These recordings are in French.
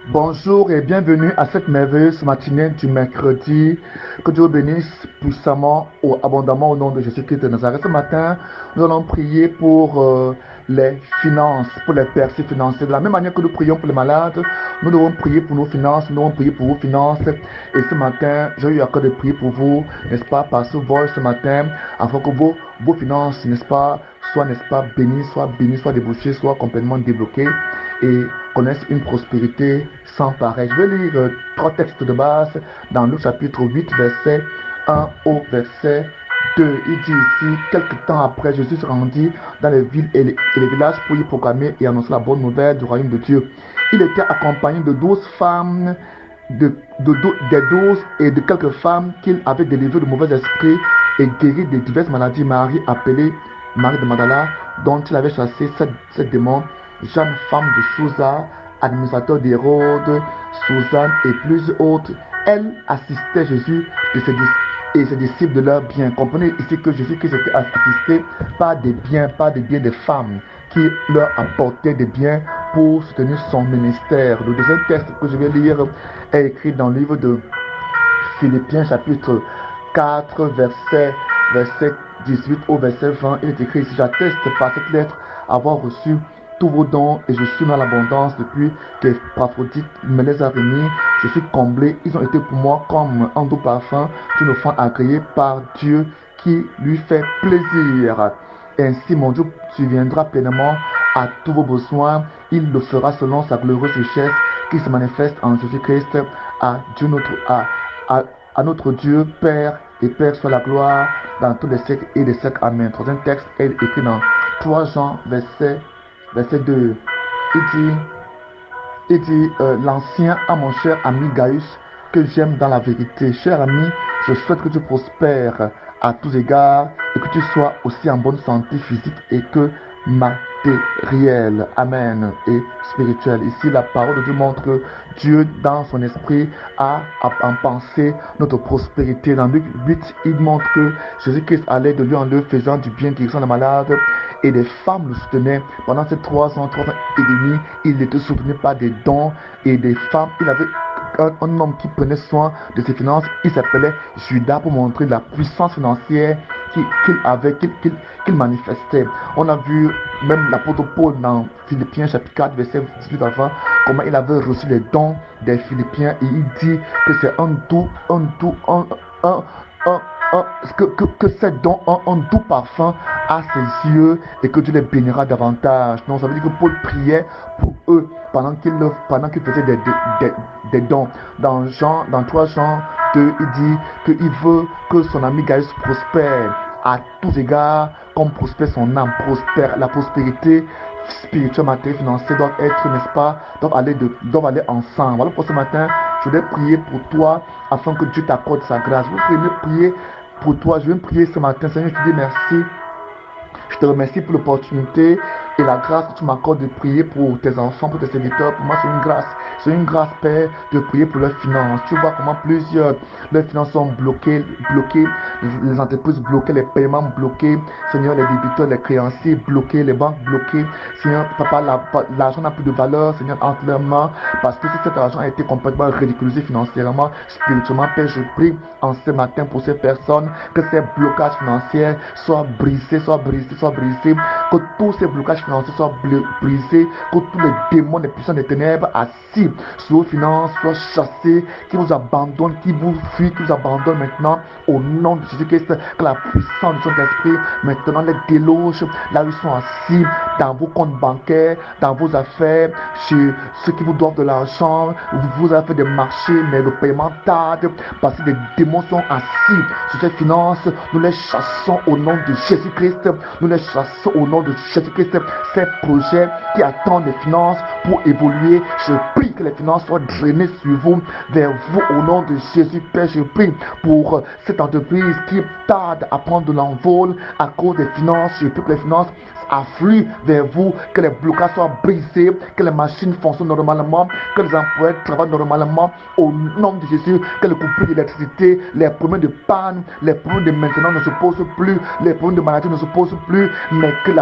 Bonjour et bienvenue à cette merveilleuse matinée du mercredi. Que Dieu bénisse puissamment ou abondamment au nom de Jésus-Christ de Nazareth. Ce matin, nous allons prier pour les finances, pour les percées financières. De la même manière que nous prions pour les malades, nous devons prier pour nos finances, nous devons prier pour vos finances. Et ce matin, j'ai eu à cœur de prier pour vous, n'est-ce pas, par ce vol ce matin, afin que vos finances, n'est-ce pas, bénies, soient débouchées, soient complètement débloquées et connaissent une prospérité sans pareil. Je vais lire trois textes de base dans Luc chapitre 8, verset 1 au verset 2. Il dit ici, quelque temps après, Jésus se rendit dans les villes et les villages pour y proclamer et annoncer la bonne nouvelle du royaume de Dieu. Il était accompagné de 12 femmes, des 12 et de quelques femmes qu'il avait délivrées de mauvais esprits et guéries de diverses maladies. Marie, appelée Marie de Magdala, dont il avait chassé sept démons, Jeanne, femme de Sousa, administrateur d'Hérode, Suzanne et plusieurs autres. Elle assistait Jésus et ses disciples de leurs biens. Comprenez ici que Jésus-Christ était assisté par des biens, des femmes qui leur apportaient des biens pour soutenir son ministère. Le deuxième texte que je vais lire est écrit dans le livre de Philippiens chapitre 4, verset 18 au verset 20. Il est écrit ici, j'atteste par cette lettre avoir reçu tous vos dons et je suis dans l'abondance depuis qu'Épaphrodite me les a remis. Je suis comblé. Ils ont été pour moi comme un doux parfum d'une offrande agréée par Dieu qui lui fait plaisir. Ainsi, mon Dieu subviendra pleinement à tous vos besoins. Il le fera selon sa glorieuse richesse qui se manifeste en Jésus-Christ. À Dieu à notre Dieu, Père et Père soit la gloire dans tous les siècles et les siècles. Amen. Troisième texte est écrit dans 3 Jean, verset 2. Il dit l'ancien à mon cher ami Gaius, que j'aime dans la vérité. Cher ami, je souhaite que tu prospères à tous égards et que tu sois aussi en bonne santé physique et que matérielle. Amen. Et spirituelle. Ici, la parole de Dieu montre que Dieu, dans son esprit, a en pensée notre prospérité. Dans Luc 8, il montre que Jésus-Christ allait de lieu en lieu faisant du bien, guérissant les malades. Et les femmes le soutenaient. Pendant ces 3 ans et demi, il était soutenu par des dons et des femmes. Il avait un homme qui prenait soin de ses finances. Il s'appelait Judas pour montrer la puissance financière qu'il manifestait. On a vu même l'apôtre Paul dans Philippiens chapitre 4, verset 18 à 20, comment il avait reçu les dons des Philippiens et il dit que c'est que ces dons ont un doux parfum à ses yeux et que Dieu les bénira davantage. Donc ça veut dire que Paul priait pour eux pendant qu'il faisait des dons. Dans 3 Jean 2, il dit qu'il veut que son ami Gaius prospère à tous égards, comme prospère son âme. La prospérité spirituelle, matérielle, financière doivent être, n'est-ce pas, doivent aller ensemble. Alors pour ce matin, je vais prier pour toi afin que Dieu t'accorde sa grâce. Vous pouvez prier pour toi. Je vais prier ce matin. Seigneur, je te dis merci. Je te remercie pour l'opportunité et la grâce que tu m'accordes de prier pour tes enfants, pour tes serviteurs. Pour moi, c'est une grâce. C'est une grâce, Père, de prier pour leurs finances. Tu vois comment leurs finances sont bloquées, les entreprises bloquées, les paiements bloqués. Seigneur, les débiteurs, les créanciers bloqués, les banques bloquées. Seigneur, papa, l'argent n'a plus de valeur, Seigneur, entre leurs mains. Parce que si cet argent a été complètement ridiculisé financièrement, spirituellement, Père, je prie en ce matin pour ces personnes que ces blocages financiers soient brisés, que tous ces blocages financiers soient brisés, que tous les démons, les puissants des ténèbres assis sur vos finances soient chassés, qui vous abandonnent, qui vous fuient, qui vous abandonnent maintenant au nom de Jésus-Christ, que la puissance de son esprit maintenant les déloge là où ils sont assis, dans vos comptes bancaires, dans vos affaires, chez ceux qui vous doivent de l'argent. Vous avez fait des marchés, mais le paiement tarde parce que des démons sont assis sur ces finances. Nous les chassons au nom de Jésus-Christ. Nous les chassons au nom de Jésus-Christ. Ces projets qui attendent les finances pour évoluer, je prie que les finances soient drainées sur vous, vers vous au nom de Jésus. Père, je prie pour cette entreprise qui tarde à prendre de l'envol à cause des finances. Je prie que les finances affluent vers vous, que les blocages soient brisés, que les machines fonctionnent normalement, que les employés travaillent normalement au nom de Jésus, que le coupure d'électricité, les problèmes de panne, les problèmes de maintenance ne se posent plus, les problèmes de maladie ne se posent plus, mais que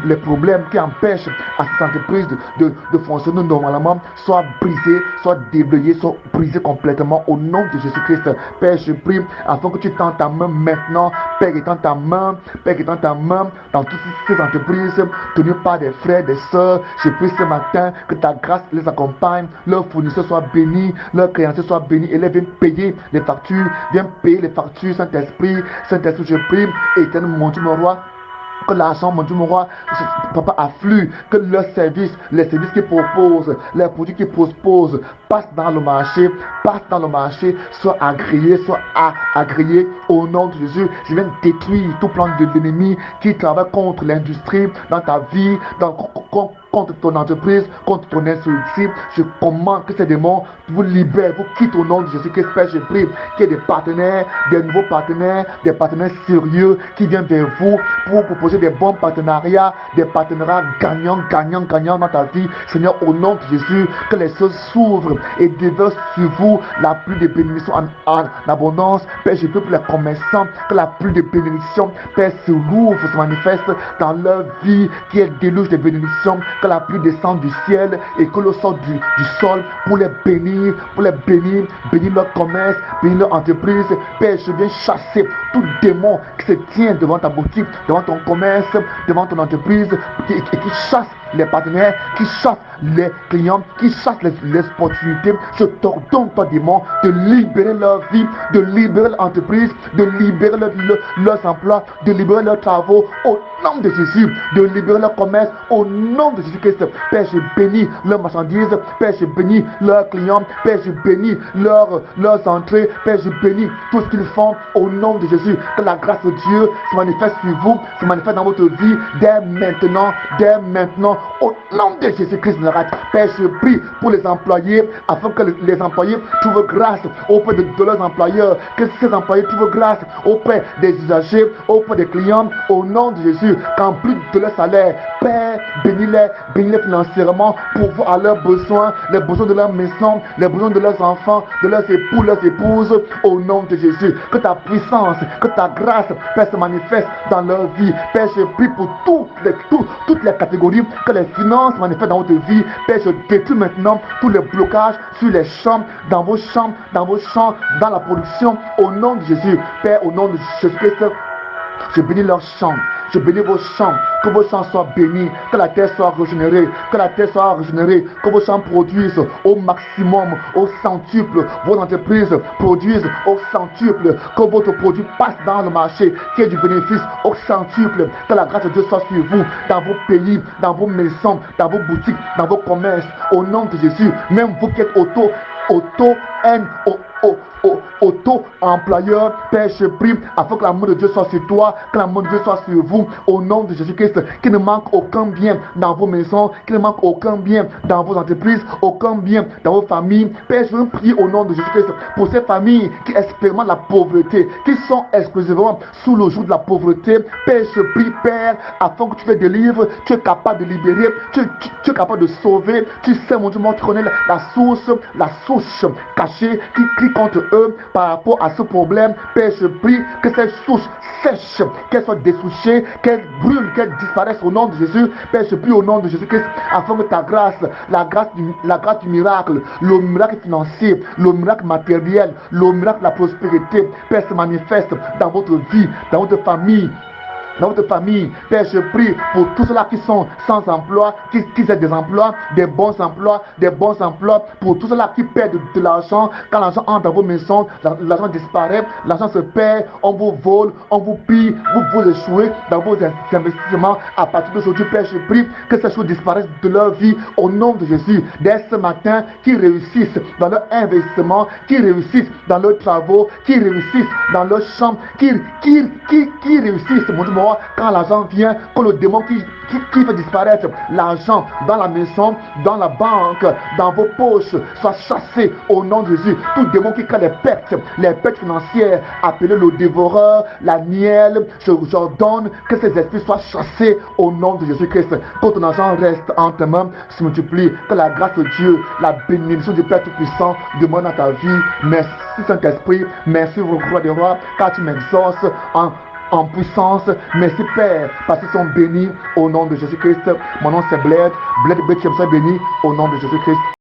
les problèmes qui empêchent à ces entreprises de fonctionner normalement soient brisés, soient déblayés, soient brisés complètement au nom de Jésus-Christ. Père, je prie afin que tu tends ta main maintenant, Père, étends ta main, Père, étends ta main dans toutes ces entreprises tenues par des frères, des sœurs. Je prie ce matin que ta grâce les accompagne, leurs fournisseurs soient bénis, leurs créanciers soient bénis et les viennent payer les factures, viens payer les factures, Saint-Esprit, Saint-Esprit, je prie, éternel mon Dieu, mon roi, que l'argent, mon Dieu, mon roi, papa, afflue, que leurs services, les services qu'ils proposent, les produits qu'ils proposent, passent dans le marché, soient agréés, au nom de Jésus. Je viens détruire tout plan de l'ennemi qui travaille contre l'industrie, dans ta vie, contre ton entreprise, contre ton institut. Je commande que ces démons vous libèrent, vous quittent au nom de Jésus-Christ. Père, je prie qu'il y ait des partenaires, des nouveaux partenaires, des partenaires sérieux qui viennent vers vous pour proposer des bons partenariats, des partenariats gagnants dans ta vie. Seigneur, au nom de Jésus, que les choses s'ouvrent et déversent sur vous la pluie de bénédictions en abondance. Père, je prie pour les commerçants, que la pluie de bénédictions, Père, se rouvre, se manifeste dans leur vie, qu'il y ait déluge de bénédictions, que la pluie descende du ciel et que l'eau sorte du sol pour les bénir, bénir leur commerce, bénir leur entreprise. Père, je viens chasser tout démon qui se tient devant ta boutique, devant ton commerce, devant ton entreprise, et qui chasse les partenaires, qui chassent les clients, qui chassent les opportunités. Je t'ordonne, toi démon, de libérer leur vie, de libérer l'entreprise, de libérer leurs emplois, de libérer leurs travaux au nom de Jésus, de libérer leur commerce au nom de Jésus-Christ. Père, je bénis leurs marchandises, Père, je bénis leurs clients, Père, je bénis leurs entrées, Père, je bénis tout ce qu'ils font au nom de Jésus. Que la grâce de Dieu se manifeste sur vous, se manifeste dans votre vie dès maintenant, au nom de Jésus-Christ. Père, je prie pour les employés, afin que les employés trouvent grâce auprès de leurs employeurs, que ces employés trouvent grâce auprès des usagers, auprès des clients, au nom de Jésus, qu'en plus de leur salaire, Père, bénis-les financièrement pour voir à leurs besoins, les besoins de leur maison, les besoins de leurs enfants, de leurs époux, leurs épouses, au nom de Jésus. Que ta puissance, que ta grâce, Père, se manifeste dans leur vie. Père, je prie pour toutes les catégories, que les finances manifestent dans votre vie. Père, je détruis maintenant tous les blocages sur les champs, dans vos champs, dans la production, au nom de Jésus. Père, au nom de Jésus-Christ, je bénis leurs champs, je bénis vos champs, que vos champs soient bénis, que la terre soit régénérée, que vos champs produisent au maximum, au centuple, vos entreprises produisent au centuple, que votre produit passe dans le marché, qu'il y ait du bénéfice au centuple, que la grâce de Dieu soit sur vous, dans vos pays, dans vos maisons, dans vos boutiques, dans vos commerces, au nom de Jésus. Même vous qui êtes auto-employeur, Père, je prie afin que l'amour de Dieu soit sur toi, que l'amour de Dieu soit sur vous, au nom de Jésus-Christ, qu'il ne manque aucun bien dans vos maisons, qu'il ne manque aucun bien dans vos entreprises, aucun bien dans vos familles. Père, je veux prier au nom de Jésus-Christ pour ces familles qui expérimentent la pauvreté, qui sont exclusivement sous le joug de la pauvreté. Père, je prie, Père, afin que tu te délivres, tu es capable de libérer, tu es capable de sauver. Tu sais, mon Dieu, tu connais la source cachée qui crie contre eux par rapport à ce problème. Père, je prie que ces souches sèchent, qu'elles soient dessouchées, qu'elles brûlent, qu'elles disparaissent au nom de Jésus. Père, je prie au nom de Jésus-Christ afin que ta grâce, la grâce du miracle, le miracle financier, le miracle matériel, le miracle de la prospérité, Père, se manifeste dans votre vie, dans votre famille. Père, je prie pour tous ceux-là qui sont sans emploi, qui aient des emplois, des bons emplois, pour tous ceux-là qui perdent de l'argent. Quand l'argent entre dans vos maisons, l'argent disparaît, l'argent se perd, on vous vole, on vous pille, vous échouez dans vos investissements. À partir d'aujourd'hui, Père, je prie que ces choses disparaissent de leur vie au nom de Jésus. Dès ce matin, qu'ils réussissent dans leur investissement, qu'ils réussissent dans leurs travaux, qu'ils réussissent dans leur chambre, qu'ils réussissent, mon Dieu, Seigneur, quand l'argent vient, que le démon qui fait disparaître l'argent dans la maison, dans la banque, dans vos poches, soit chassé au nom de Jésus. Tout démon qui crée les pertes financières, appelées le dévoreur, la nielle, j'ordonne que ces esprits soient chassés au nom de Jésus-Christ. Que ton argent reste en tes mains, se multiplie, que la grâce de Dieu, la bénédiction du Père Tout-Puissant demeure dans ta vie. Merci Saint-Esprit, merci roi des rois, car tu m'exauces en puissance. Merci Père, parce qu'ils sont bénis au nom de Jésus-Christ. Mon nom c'est Bled Betchem, béni au nom de Jésus-Christ.